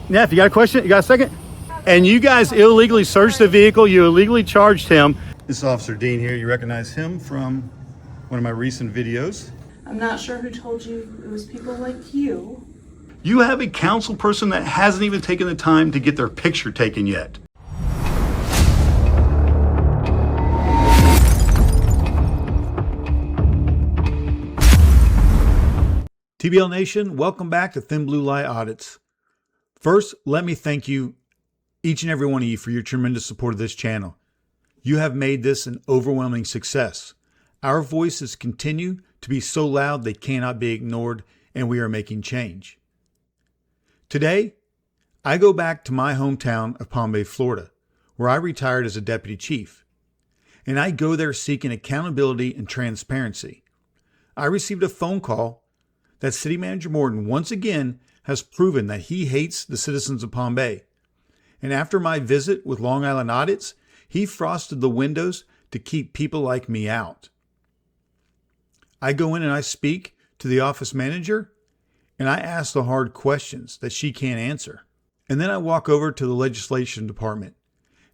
Neff, you got a question? You got a second? And you guys illegally searched the vehicle. You illegally charged him. This is Officer Dean here. You recognize him from one of my recent videos. I'm not sure who told you it was people like you. You have a council person that hasn't even taken the time to get their picture taken yet. TBL Nation, welcome back to Thin Blue Lie Audits. First, let me thank you, each and every one of you, for your tremendous support of this channel. You have made this an overwhelming success. Our voices continue to be so loud they cannot be ignored, and we are making change. Today, I go back to my hometown of Palm Bay, Florida, where I retired as a deputy chief. And I go there seeking accountability and transparency. I received a phone call that City Manager Morton once again has proven that he hates the citizens of Palm Bay. And after my visit with Long Island Audits, he frosted the windows to keep people like me out. I go in and I speak to the office manager, and I ask the hard questions that she can't answer. And then I walk over to the legislation department,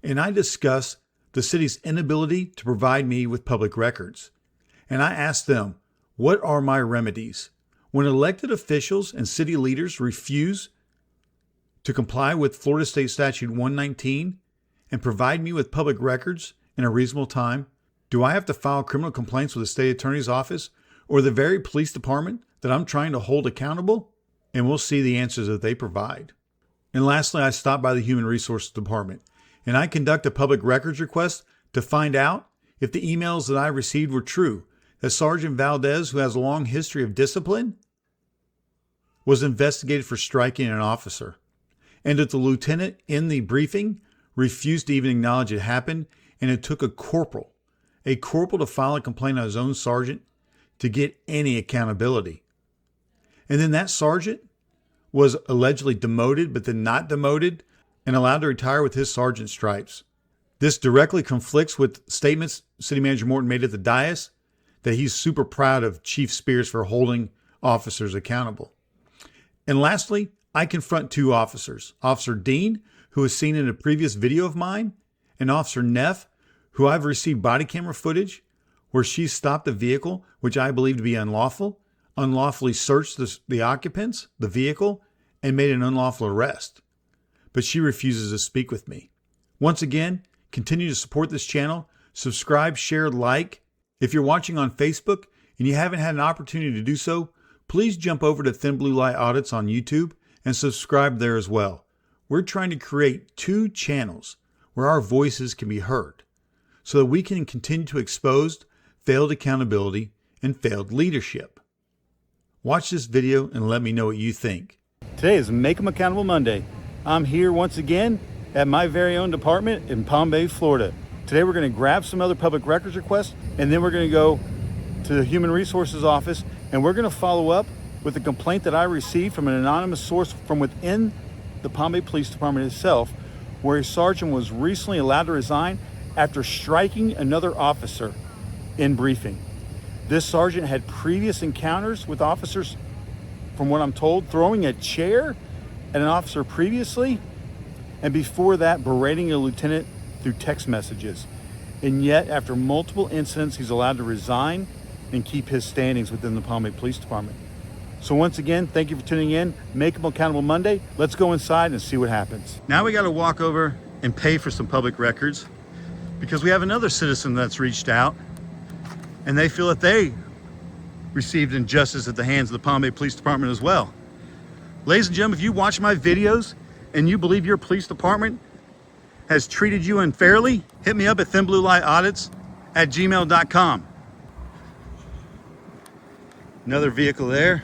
and I discuss the city's inability to provide me with public records. And I ask them, what are my remedies? When elected officials and city leaders refuse to comply with Florida State Statute 119 and provide me with public records in a reasonable time, do I have to file criminal complaints with the state attorney's office or the very police department that I'm trying to hold accountable? And we'll see the answers that they provide. And lastly, I stop by the Human Resources Department and I conduct a public records request to find out if the emails that I received were true, that Sergeant Valdez, who has a long history of discipline, was investigated for striking an officer, and that the lieutenant in the briefing refused to even acknowledge it happened, and it took a corporal to file a complaint on his own sergeant to get any accountability. And then that sergeant was allegedly demoted, but then not demoted and allowed to retire with his sergeant stripes. This directly conflicts with statements City Manager Morton made at the dais that he's super proud of Chief Spears for holding officers accountable. And lastly, I confront two officers, Officer Dean, who was seen in a previous video of mine, and Officer Neff, who I've received body camera footage where she stopped a vehicle, which I believe to be unlawful, unlawfully searched the occupants, the vehicle, and made an unlawful arrest. But she refuses to speak with me. Once again, continue to support this channel, subscribe, share, like. If you're watching on Facebook and you haven't had an opportunity to do so, please jump over to Thin Blue Lie Audits on YouTube and subscribe there as well. We're trying to create two channels where our voices can be heard so that we can continue to expose failed accountability and failed leadership. Watch this video and let me know what you think. Today is Make 'em Accountable Monday. I'm here once again at my very own department in Palm Bay, Florida. Today we're going to grab some other public records requests, and then we're going to go to the Human Resources Office, and we're going to follow up with a complaint that I received from an anonymous source from within the Palm Bay Police Department itself, where a sergeant was recently allowed to resign after striking another officer in briefing. This sergeant had previous encounters with officers, from what I'm told, throwing a chair at an officer previously, and before that, berating a lieutenant through text messages. And yet, after multiple incidents, he's allowed to resign and keep his standings within the Palm Bay Police Department. So once again, thank you for tuning in. Make 'em Accountable Monday. Let's go inside and see what happens. Now we got to walk over and pay for some public records because we have another citizen that's reached out and they feel that they received injustice at the hands of the Palm Bay Police Department as well. Ladies and gentlemen, if you watch my videos and you believe your police department has treated you unfairly, hit me up at thinbluelieaudits@gmail.com. Another vehicle there.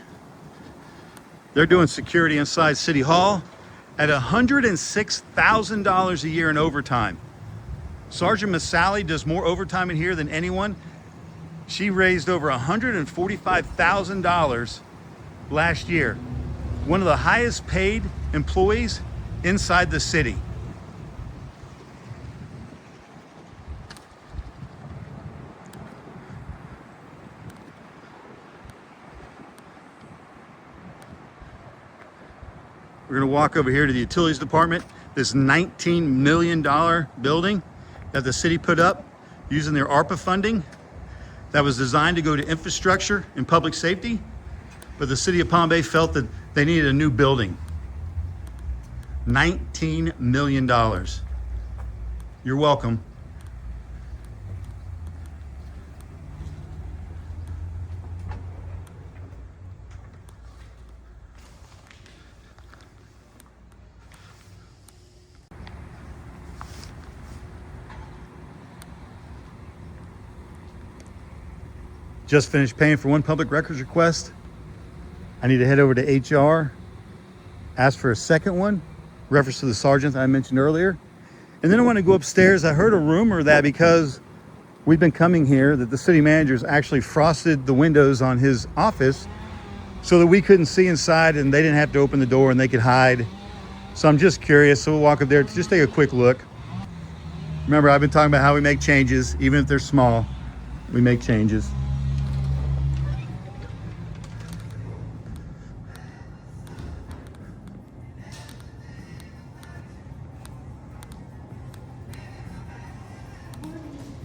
They're doing security inside City Hall at $106,000 a year in overtime. Sergeant Masali does more overtime in here than anyone. She raised over $145,000 last year. One of the highest paid employees inside the city. We're We're gonna walk over here to the utilities department, this $19 million building that the city put up using their ARPA funding that was designed to go to infrastructure and public safety. But the city of Palm Bay felt that they needed a new building. $19 million. You're welcome. Just finished paying for one public records request. I need to head over to HR, ask for a second one, reference to the sergeant that I mentioned earlier. And then I want to go upstairs. I heard a rumor that because we've been coming here, that the city manager's actually frosted the windows on his office so that we couldn't see inside and they didn't have to open the door and they could hide. So I'm just curious. So we'll walk up there to just take a quick look. Remember, I've been talking about how we make changes, even if they're small, we make changes.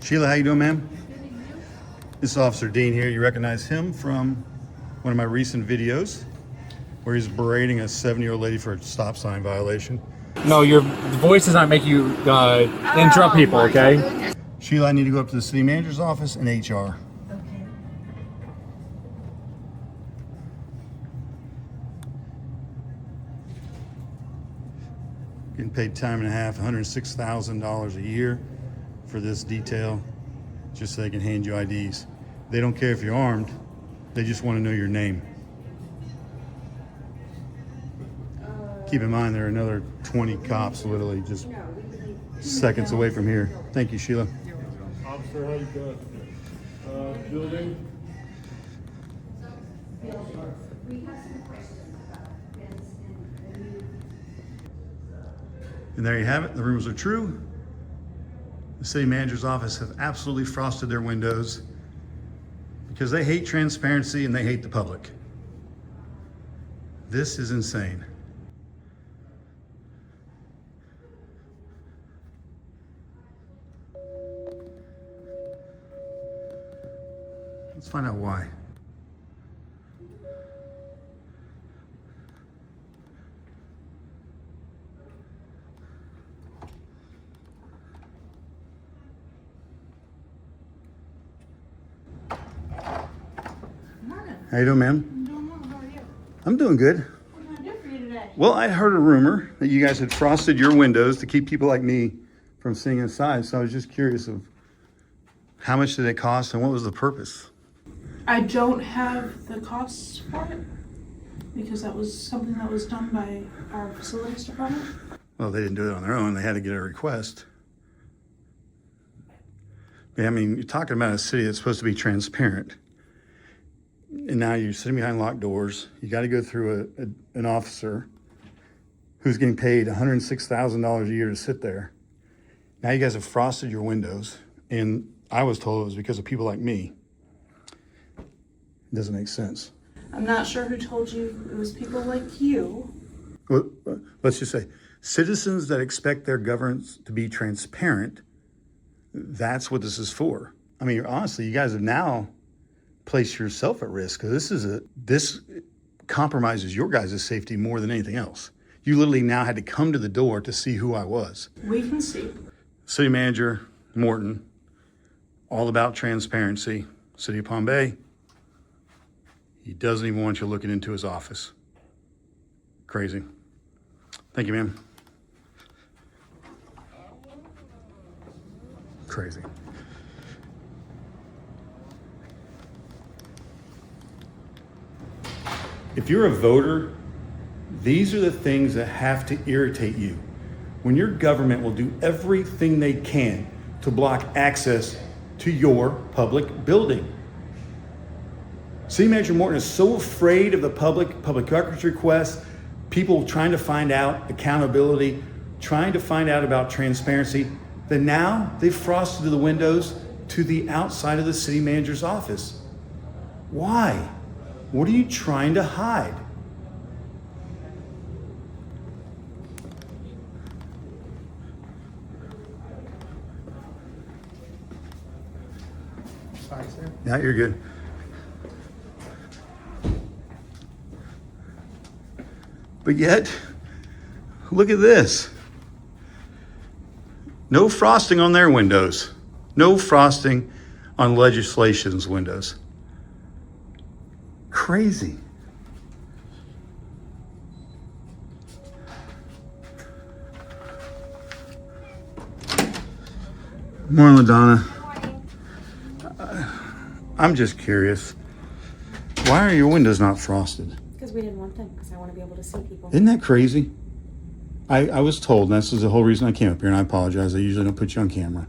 Sheila, how you doing, ma'am? This is Officer Dean here. You recognize him from one of my recent videos where he's berating a 7-year-old lady for a stop sign violation. No, your voice does not make you interrupt people, okay? Goodness. Sheila, I need to go up to the city manager's office and HR. Okay. Getting paid time and a half, $106,000 a year for this detail, just so they can hand you IDs. They don't care if you're armed, they just want to know your name. Keep in mind there are another 20 cops literally just seconds away from here. Thank you, Sheila. Officer, how you doing? Building? And there you have it, the rumors are true. The city manager's office has absolutely frosted their windows because they hate transparency and they hate the public. This is insane. Let's find out why. How you doing, ma'am? I'm doing well. How are you? I'm doing good. What can I do for you today? Well, I heard a rumor that you guys had frosted your windows to keep people like me from seeing inside. So I was just curious of how much did it cost and what was the purpose? I don't have the costs for it because that was something that was done by our facilities department. Well, they didn't do it on their own. They had to get a request. Yeah, I mean, you're talking about a city that's supposed to be transparent. And now you're sitting behind locked doors. You got to go through an officer who's getting paid $106,000 a year to sit there. Now you guys have frosted your windows. And I was told it was because of people like me. It doesn't make sense. I'm not sure who told you it was people like you. Well, let's just say citizens that expect their governance to be transparent, that's what this is for. I mean, honestly, you guys have now placed yourself at risk because this compromises your guys' safety more than anything else. You literally now had to come to the door to see who I was. We can see. City Manager Morton, all about transparency. City of Palm Bay, he doesn't even want you looking into his office. Crazy. Thank you, ma'am. Crazy. If you're a voter, these are the things that have to irritate you. When your government will do everything they can to block access to your public building. City Manager Morton is so afraid of the public records requests, people trying to find out accountability, trying to find out about transparency, that now they've frosted the windows to the outside of the city manager's office. Why? What are you trying to hide? Sorry, sir. Yeah, you're good. But yet, look at this. No frosting on their windows. No frosting on legislation's windows. Crazy. Morning, LaDonna. I'm just curious. Why are your windows not frosted? Because we didn't want them, because I want to be able to see people. Isn't that crazy? I was told, and this is the whole reason I came up here, and I apologize. I usually don't put you on camera.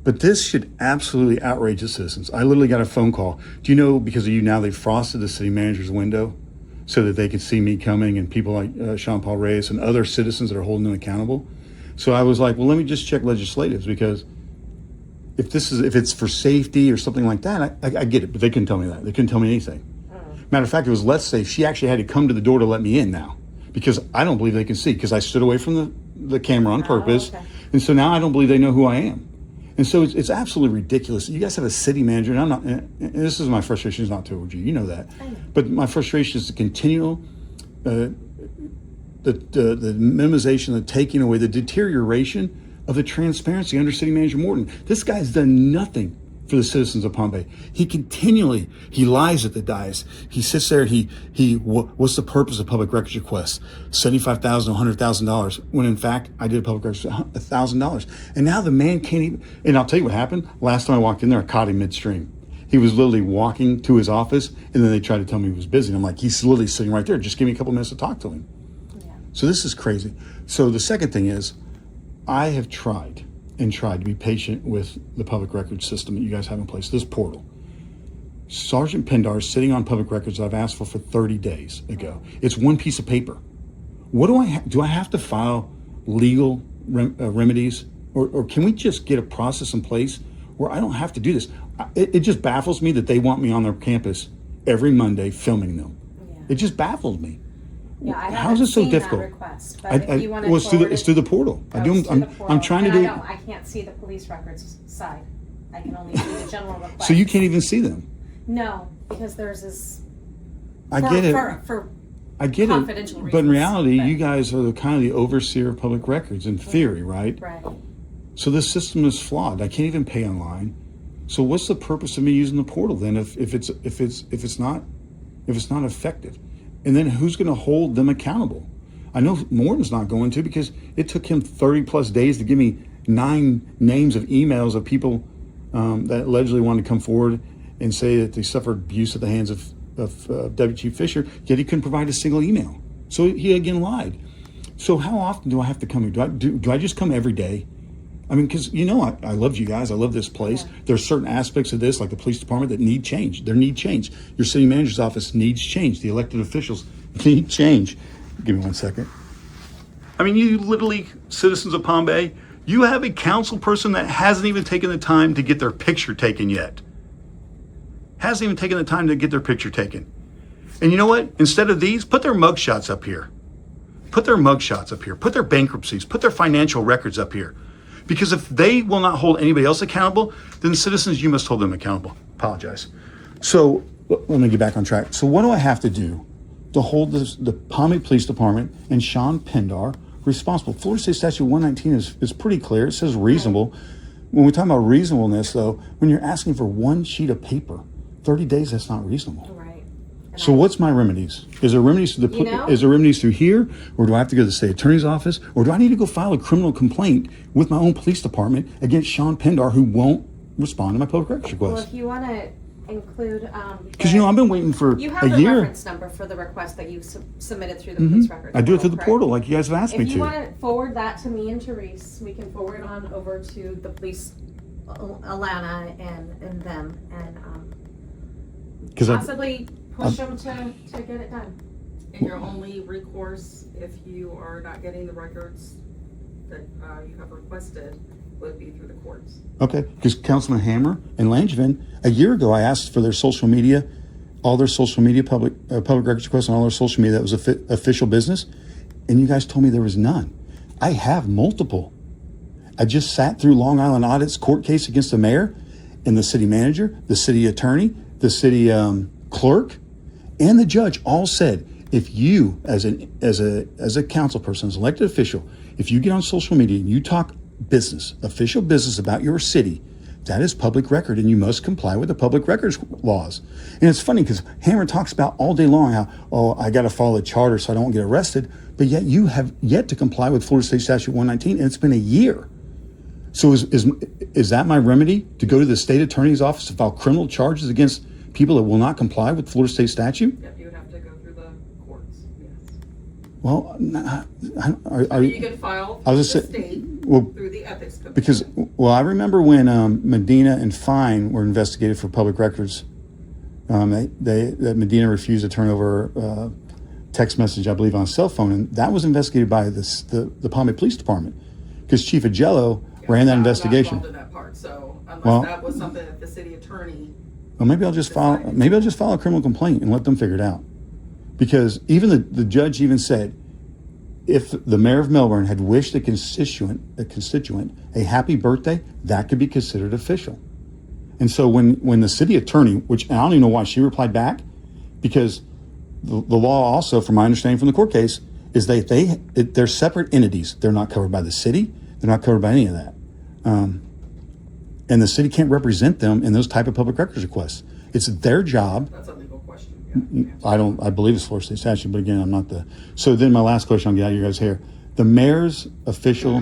But this should absolutely outrage the citizens. I literally got a phone call. Do you know, because of you now, they frosted the city manager's window so that they could see me coming and people like Sean Paul Reyes and other citizens that are holding them accountable. So I was like, well, let me just check legislatives, because if it's for safety or something like that, I get it, but they couldn't tell me that. They couldn't tell me anything. Matter of fact, it was less safe. She actually had to come to the door to let me in now, because I don't believe they can see, because I stood away from the camera on purpose. Okay. And so now I don't believe they know who I am. And so it's absolutely ridiculous. You guys have a city manager, and I'm not, and this is my frustration, is not towards you. You know that. I know. But my frustration is the continual, the minimization, the taking away, the deterioration of the transparency under City Manager Morton. This guy's done nothing for the citizens of Palm Bay. He continually, he lies at the dais. He sits there, what's the purpose of public records requests? $75,000, $100,000, when in fact, I did a public records $1,000. And now the man can't even, and I'll tell you what happened. Last time I walked in there, I caught him midstream. He was literally walking to his office, and then they tried to tell me he was busy. And I'm like, he's literally sitting right there. Just give me a couple minutes to talk to him. Yeah. So this is crazy. So the second thing is, I have tried to be patient with the public records system that you guys have in place, this portal. Sergeant Pindar is sitting on public records that I've asked for 30 days ago. It's one piece of paper. What do I have to file legal remedies, or can we just get a process in place where I don't have to do this? It just baffles me that they want me on their campus every Monday filming them. Yeah. It just baffles me. Yeah, I How is haven't it so seen difficult? that request, but if you want to Well, it's through the portal. I'm trying to do. I can't see the police records side. I can only see the general request. So you can't even see them. No, because there's this. I get it. For I get it. confidential But in reasons, reality, but- you guys are the kind of the overseer of public records in theory, right? right. So this system is flawed. I can't even pay online. So what's the purpose of me using the portal then if it's not effective? And then who's going to hold them accountable? I know Morton's not going to, because it took him 30 plus days to give me 9 names of emails of people that allegedly wanted to come forward and say that they suffered abuse at the hands of Deputy Chief Fisher, yet he couldn't provide a single email. So he again lied. So how often do I have to come here? Do I just come every day? I mean, because I love you guys. I love this place. Yeah. There's certain aspects of this, like the police department, that need change. There need change. Your city manager's office needs change. The elected officials need change. Give me 1 second. I mean, you literally, citizens of Palm Bay, you have a council person that hasn't even taken the time to get their picture taken yet. Hasn't even taken the time to get their picture taken. And you know what? Instead of these, put their mugshots up here. Put their mugshots up here. Put their bankruptcies. Put their financial records up here. Because if they will not hold anybody else accountable, then citizens, you must hold them accountable. Apologize. So let me get back on track. So what do I have to do to hold the Palm Bay Police Department and Sean Pindar responsible? Florida State Statute 119 is pretty clear. It says reasonable. When we talk about reasonableness, though, when you're asking for one sheet of paper, 30 days, that's not reasonable. Right. And So what's my remedies? Is there remedies through is there remedies through here, or do I have to go to the state attorney's office, or do I need to go file a criminal complaint with my own police department against Sean Pindar, who won't respond to my public records Well, request? if you want to include, Because I've been waiting for you a have the year. reference number for the request that you submitted through the police records. I do it through the correct? portal, like you guys have asked me If you to. want to forward that to me and Therese, we can forward on over to the police, Alana and them, and Because possibly push them to get it done. And your only recourse, if you are not getting the records that you have requested, would be through the courts. okay, because Councilman Hammer and Langevin, a year ago, I asked for their social media, all their social media public records requests on all their social media that was official business, and you guys told me there was none. I have multiple. I just sat through Long Island Audit's court case against the mayor, and the city manager, the city attorney, the city clerk, and the judge all said, if you, as a council person, as an elected official, if you get on social media and you talk business, official business about your city, that is public record, and you must comply with the public records laws. And it's funny because Hammer talks about all day long how, oh, I got to follow the charter so I don't get arrested, but yet you have yet to comply with Florida State Statute 119, and it's been a year. So is that my remedy, to go to the state attorney's office to file criminal charges against people that will not comply with Florida State statute? Yep, you would have to go through the courts, yes. Well, You can file I through was the just state, well, through the ethics commission. because, well, I remember when Medina and Fine were investigated for public records. That Medina refused to turn over text message, I believe, on a cell phone, and that was investigated by the Palm Bay Police Department, because Chief Agello ran that I'm not investigation. involved in that part, so unless Well- that was something that the city attorney, Well, maybe I'll just file a criminal complaint and let them figure it out, because even the judge even said, if the mayor of Melbourne had wished a constituent a happy birthday, that could be considered official. And so when the city attorney, which I don't even know why she replied back, because the law also, from my understanding from the court case, is they're separate entities. They're not covered by the city. They're not covered by any of that. And the city can't represent them in those type of public records requests. It's their job. that's a legal question. Yeah. I believe it's Florida State statute, but again, I'm not so then my last question, I'll get out of your guys' hair. The mayor's official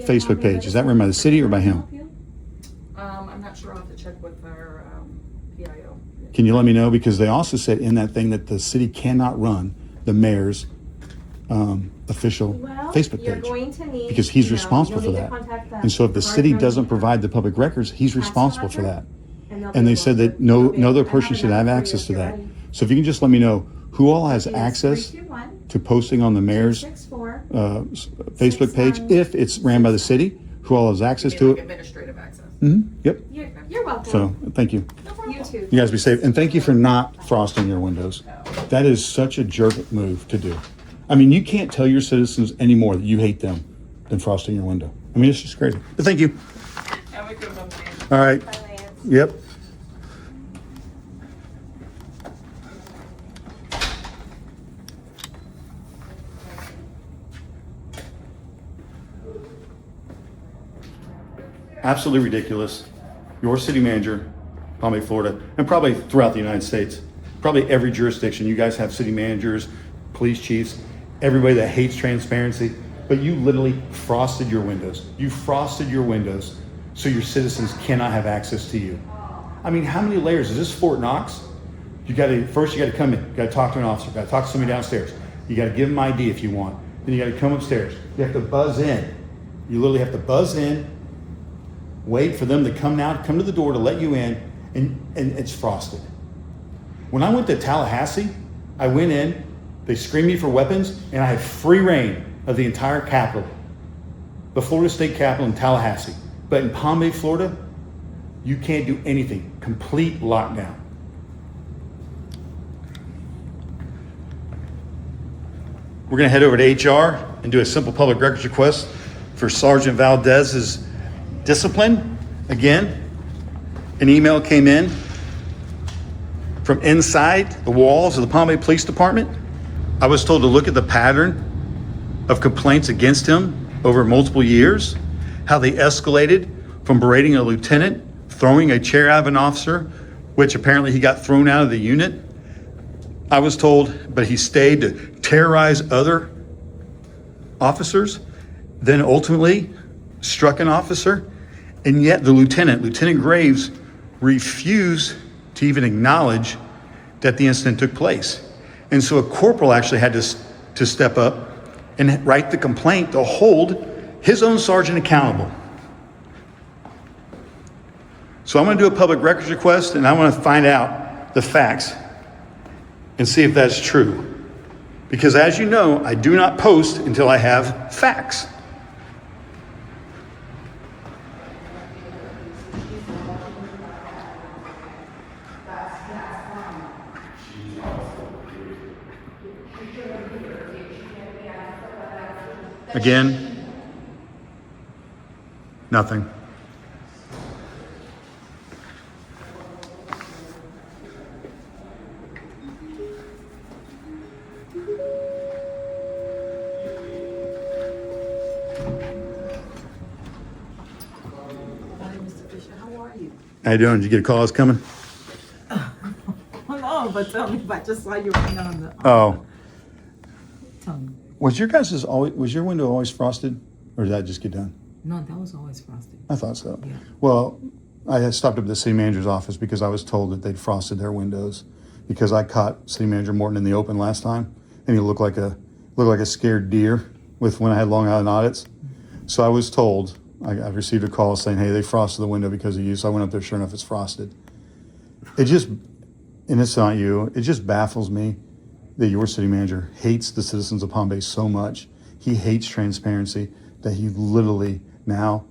Facebook page, is that run by the city or by him? I'm not sure, I'll have to check with our PIO. Can you let me know? Because they also said in that thing that the city cannot run the mayor's official Facebook You're page, going to need, because he's you know, responsible you'll for need to that. contact them. And so if the Our city attorney, doesn't provide the public records, he's Ask responsible the for that. record, they'll And be they able said to- that no they'll be able other to person should have number for you access if to you're that. ready. So if you can just let me know who all has It is access 321 to posting on the mayor's 264. Facebook page, if it's ran by the city, who all has access Maybe to like it. administrative access. Yep. You're welcome. So thank you. No problem. You too. You guys be safe. And thank you for not frosting your windows. That is such a jerk move to do. I mean, you can't tell your citizens anymore that you hate them than frosting your window. I mean, it's just crazy. But thank you. Have a good one, Lance. All right. Bye, Lance. Yep. Absolutely ridiculous. Your city manager, Palm Bay, Florida, and probably throughout the United States, probably every jurisdiction, you guys have city managers, police chiefs, everybody that hates transparency, but you literally frosted your windows. You frosted your windows so your citizens cannot have access to you. I mean, how many layers? Is this Fort Knox? First you gotta come in, you gotta talk to an officer, gotta talk to somebody downstairs. You gotta give them ID if you want. Then you gotta come upstairs. You have to buzz in. You literally have to buzz in, wait for them to come to the door to let you in, and it's frosted. When I went to Tallahassee, I went in, they screened me for weapons, and I had free reign of the entire Capitol, the Florida State Capitol in Tallahassee. But in Palm Bay, Florida, you can't do anything. Complete lockdown. We're gonna head over to HR and do a simple public records request for Sergeant Valdez's discipline. Again, an email came in from inside the walls of the Palm Bay Police Department. I was told to look at the pattern of complaints against him over multiple years, how they escalated from berating a lieutenant, throwing a chair out of an officer, which apparently he got thrown out of the unit. I was told, but he stayed to terrorize other officers, then ultimately struck an officer. And yet the Lieutenant Graves, refused to even acknowledge that the incident took place. And so a corporal actually had to step up and write the complaint to hold his own sergeant accountable. So I'm going to do a public records request, and I want to find out the facts and see if that's true. Because as you know, I do not post until I have facts. Again, Nothing. Hi, Mr. Fisher, how are you? How you doing? Did you get a call I was coming? Oh, no, but tell me, I just saw you right on the. Oh. Tell me. Was your window always frosted? Or did that just get done? No, that was always frosted. I thought so. Yeah. Well, I had stopped up at the city manager's office because I was told that they'd frosted their windows because I caught City Manager Morton in the open last time, and he looked like a scared deer when I had Long Island audits. So I was told, I received a call saying, hey, they frosted the window because of you. So I went up there, sure enough, it's frosted. And it's not you, it just baffles me that your city manager hates the citizens of Palm Bay so much. He hates transparency that he literally now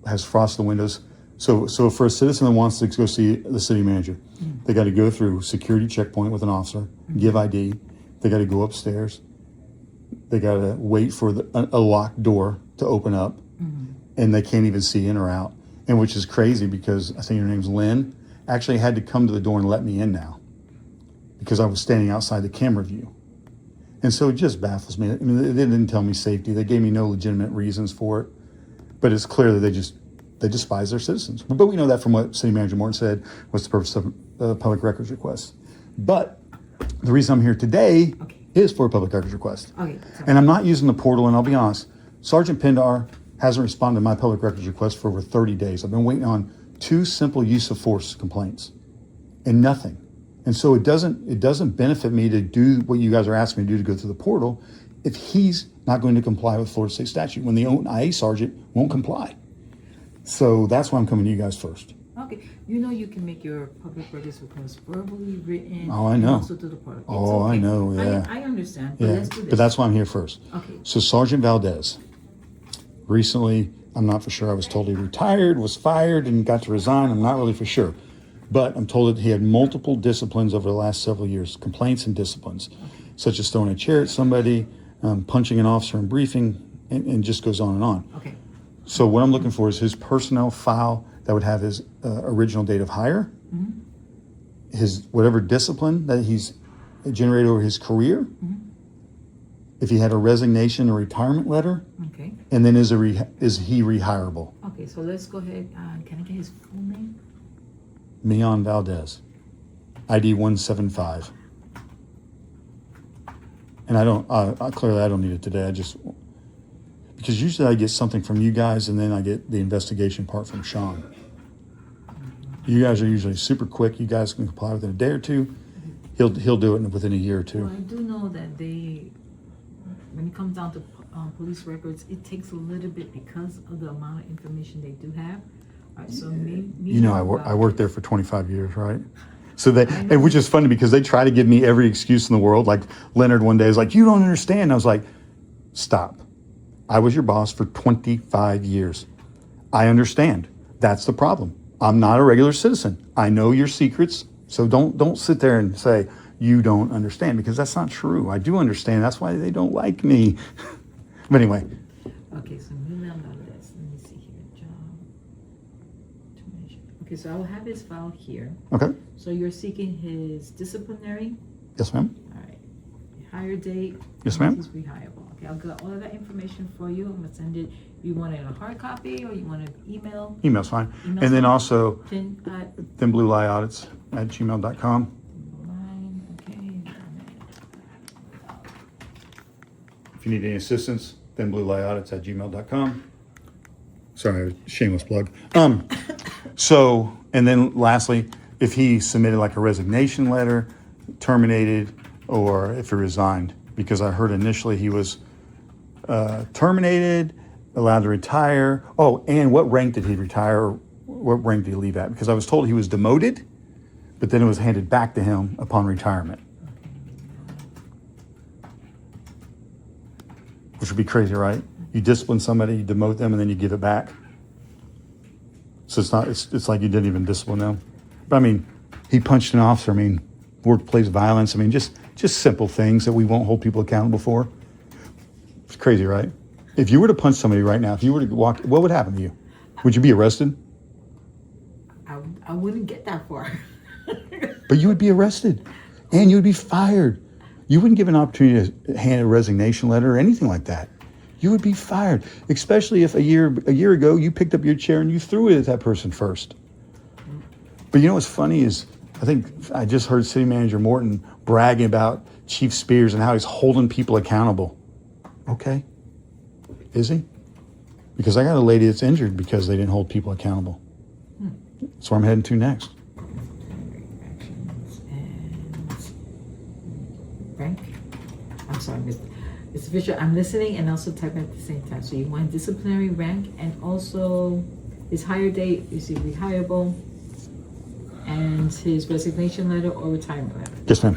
has frosted the windows. So for a citizen that wants to go see the city manager, they got to go through security checkpoint with an officer, give ID. They got to go upstairs. They got to wait for a locked door to open up, and they can't even see in or out. And which is crazy because I think her name's Lynn, actually had to come to the door and let me in now because I was standing outside the camera view. And so it just baffles me. I mean, they didn't tell me safety. They gave me no legitimate reasons for it. But it's clear that they despise their citizens. But we know that from what City Manager Morton said was the purpose of public records requests. But the reason I'm here today is for a public records request. Okay. And I'm not using the portal, and I'll be honest, Sergeant Pindar hasn't responded to my public records request for over 30 days. I've been waiting on 2 simple use of force complaints and nothing. And so it doesn't benefit me to do what you guys are asking me to do to go through the portal if he's not going to comply with Florida State statute when the IA sergeant won't comply. So that's why I'm coming to you guys first. Okay, you can make your public records request verbally, written. Oh, I know. And also to the portal. It's Oh, I know, yeah. I understand, but Yeah, let's do this. but that's why I'm here first. Okay. So Sergeant Valdez, recently, I'm not for sure, I was told he retired, was fired, and got to resign. I'm not really for sure. But I'm told that he had multiple disciplines over the last several years, complaints and disciplines, such as throwing a chair at somebody, punching an officer in briefing, and just goes on and on. Okay. So what I'm looking for is his personnel file that would have his original date of hire, his whatever discipline that he's generated over his career, if he had a resignation or retirement letter, Okay. and then is he rehireable? Okay, so let's go ahead. Can I get his full name? Mian Valdez, ID 175. And I don't, clearly I don't need it today. Because usually I get something from you guys and then I get the investigation part from Sean. You guys are usually super quick. You guys can comply within a day or two. He'll do it within a year or two. Well, I do know that when it comes down to police records, it takes a little bit because of the amount of information they do have. All right, so I worked there for 25 years, right? So and which is funny because they try to give me every excuse in the world. Like Leonard one day is like, you don't understand. I was like, stop. I was your boss for 25 years. I understand. That's the problem. I'm not a regular citizen. I know your secrets. So don't sit there and say you don't understand because that's not true. I do understand. That's why they don't like me. But anyway. Okay, so Milan Valdez. Let me see here. Job termination. Okay, so I will have his file here. Okay. So you're seeking his disciplinary. Yes, ma'am. All right. Hire date. Yes, ma'am. He's rehireable. Okay, I'll get all of that information for you. I'm gonna send it. You want it in a hard copy or you want an email? Email's fine. Email's And then fine. also Thin Blue Lie Audits at gmail.com. line. Okay. If you need any assistance, Thin Blue Lie Audits at gmail.com. Sorry, shameless plug. So, and then lastly, if he submitted like a resignation letter, terminated, or if he resigned, because I heard initially he was terminated, allowed to retire. Oh, and what rank did he retire? Or what rank did he leave at? Because I was told he was demoted, but then it was handed back to him upon retirement. Which would be crazy, right? You discipline somebody, you demote them, and then you give it back. So it's like you didn't even discipline them. But I mean, he punched an officer. I mean, workplace violence. I mean, just simple things that we won't hold people accountable for. It's crazy, right? If you were to punch somebody right now, if you were to walk, what would happen to you? Would you be arrested? I wouldn't get that far. But you would be arrested and you would be fired. You wouldn't give an opportunity to hand a resignation letter or anything like that. You would be fired, especially if a year ago you picked up your chair and you threw it at that person first. But you know what's funny is I think I just heard City Manager Morton bragging about Chief Spears and how he's holding people accountable. Okay. Is he? Because I got a lady that's injured because they didn't hold people accountable. That's where I'm heading to next. Rank? I'm sorry, Mr. Fisher, I'm listening and also typing at the same time. So you want disciplinary rank and also his hire date, is he rehireable? And his resignation letter or retirement letter? Yes, ma'am.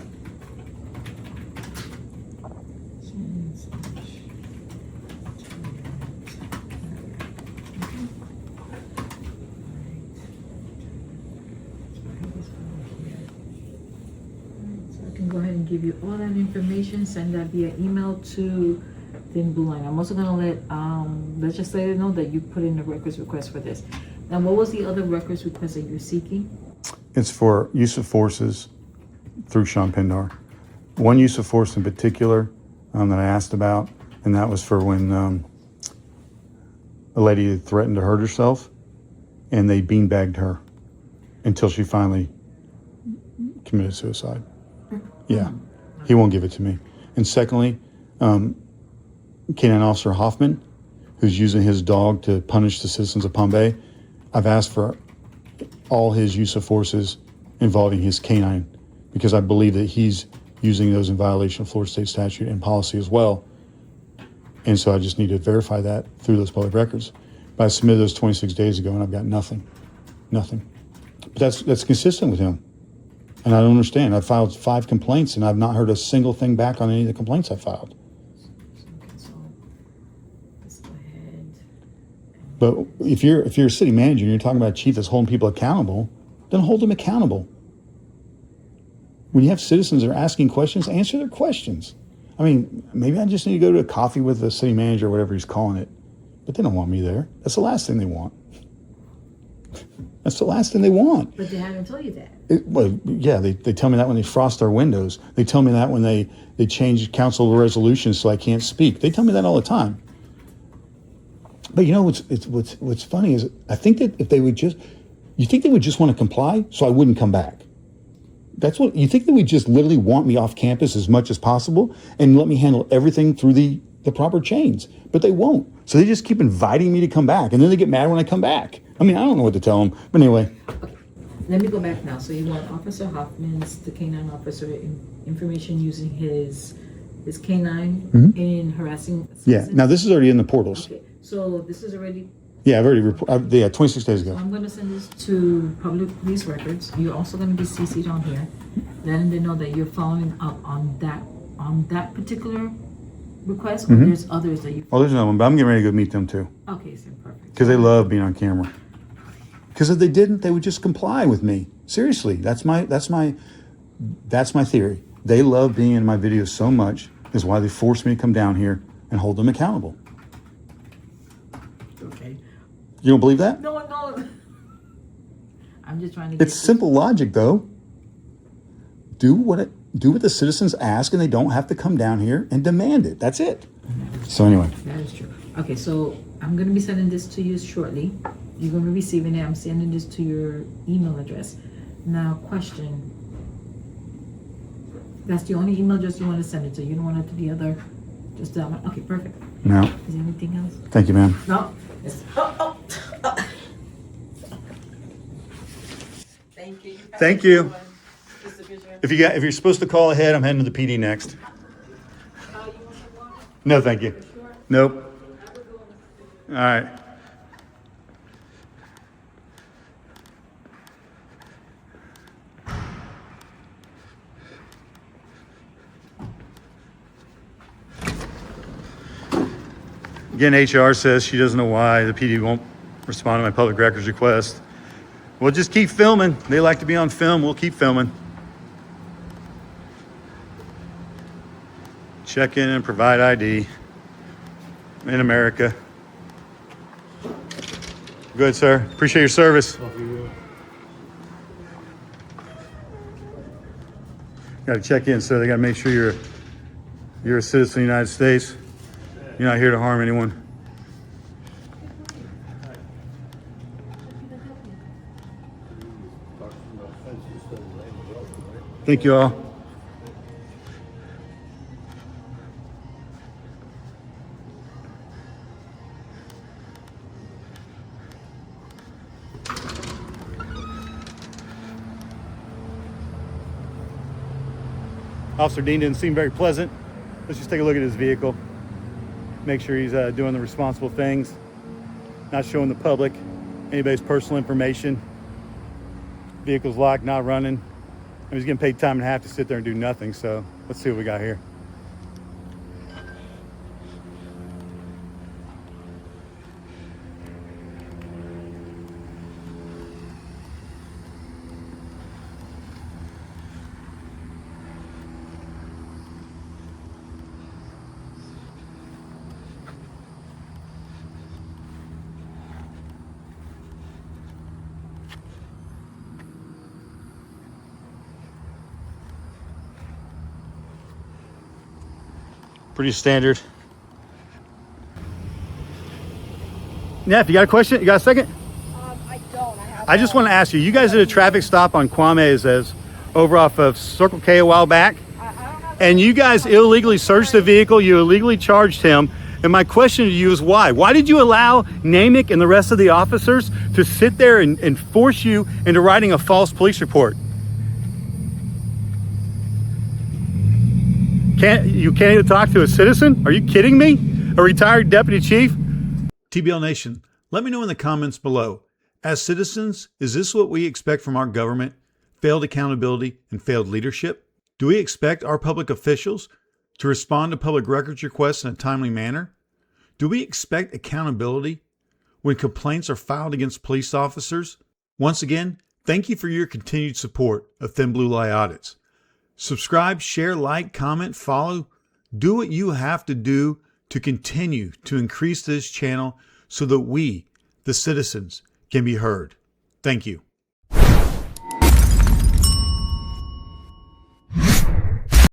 Go ahead and give you all that information, send that via email to Thin Blue Lie. I'm also gonna let legislator know that you put in the records request for this. Now, what was the other records request that you're seeking? It's for use of forces through Sean Pindar. One use of force in particular that I asked about, and that was for when a lady threatened to hurt herself, and they beanbagged her until she finally committed suicide. Yeah, he won't give it to me. And secondly, Canine Officer Hoffman, who's using his dog to punish the citizens of Palm Bay, I've asked for all his use of forces involving his canine because I believe that he's using those in violation of Florida state statute and policy as well. And so I just need to verify that through those public records. But I submitted those 26 days ago and I've got nothing. But that's consistent with him. And I don't understand. I filed 5 complaints and I've not heard a single thing back on any of the complaints I filed. So let's go ahead. But if you're a city manager and you're talking about a chief that's holding people accountable, then hold them accountable. When you have citizens that are asking questions, answer their questions. I mean, maybe I just need to go to a coffee with the city manager or whatever he's calling it. But they don't want me there. That's the last thing they want. That's the last thing they want. But they haven't told you that. They tell me that when they frost our windows. They tell me that when they change council resolutions so I can't speak. They tell me that all the time. But you know what's funny is I think that if they would just, you think they would just want to comply so I wouldn't come back. That's what you think they would just literally want me off campus as much as possible and let me handle everything through the proper chains. But they won't. So they just keep inviting me to come back and then they get mad when I come back. I mean, I don't know what to tell them. But anyway. Okay. Let me go back now. So you want Officer Hoffman's, the canine officer, information using his canine in harassing citizens? Yeah. Now this is already in the portals. Okay. So this is already. Yeah, I've already reported. Yeah, 26 days ago. So I'm going to send this to public police records. You're also going to be CC'd on here, letting them know that you're following up on that particular request, or there's others that you. Oh, there's another one, but I'm getting ready to go meet them too. Okay, so perfect. Because they love being on camera. Because if they didn't, they would just comply with me. Seriously, that's my theory. They love being in my videos so much, is why they forced me to come down here and hold them accountable. Okay. You don't believe that? No. I'm just trying to. It's simple logic, though. Do what the citizens ask, and they don't have to come down here and demand it. That's it. So anyway. That is true. Okay, so I'm going to be sending this to you shortly. You're going to be receiving it. I'm sending this to your email address. Now, question. That's the only email address you want to send it to. You don't want it to the other, just that one. Okay, perfect. No. Is there anything else? Thank you, ma'am. No. Thank you. Thank you. Mr. Fisher. If you're supposed to call ahead, I'm heading to the PD next. No, thank you. Nope. All right. Again, HR says she doesn't know why the PD won't respond to my public records request. We'll just keep filming. They like to be on film. We'll keep filming. Check in and provide ID in America. Good, sir. Appreciate your service. Got to check in, sir. They got to make sure you're a citizen of the United States. You're not here to harm anyone. Thank you all. Officer Dean didn't seem very pleasant. Let's just take a look at his vehicle. Make sure he's doing the responsible things, not showing the public anybody's personal information. Vehicle's locked, not running. And he's getting paid time and a half to sit there and do nothing. So let's see what we got here. Pretty standard. Neff, you got a question? You got a second? I don't. I just want to ask you, you guys did a traffic stop on Kwame over off of Circle K a while back, and you guys illegally searched the vehicle, you illegally charged him, and my question to you is why? Why did you allow Namick and the rest of the officers to sit there and force you into writing a false police report? You can't even talk to a citizen? Are you kidding me? A retired deputy chief? TBL Nation, let me know in the comments below. As citizens, is this what we expect from our government? Failed accountability and failed leadership? Do we expect our public officials to respond to public records requests in a timely manner? Do we expect accountability when complaints are filed against police officers? Once again, thank you for your continued support of Thin Blue Lie Audits. Subscribe, share, like, comment, follow. Do what you have to do to continue to increase this channel so that we, the citizens, can be heard. Thank you.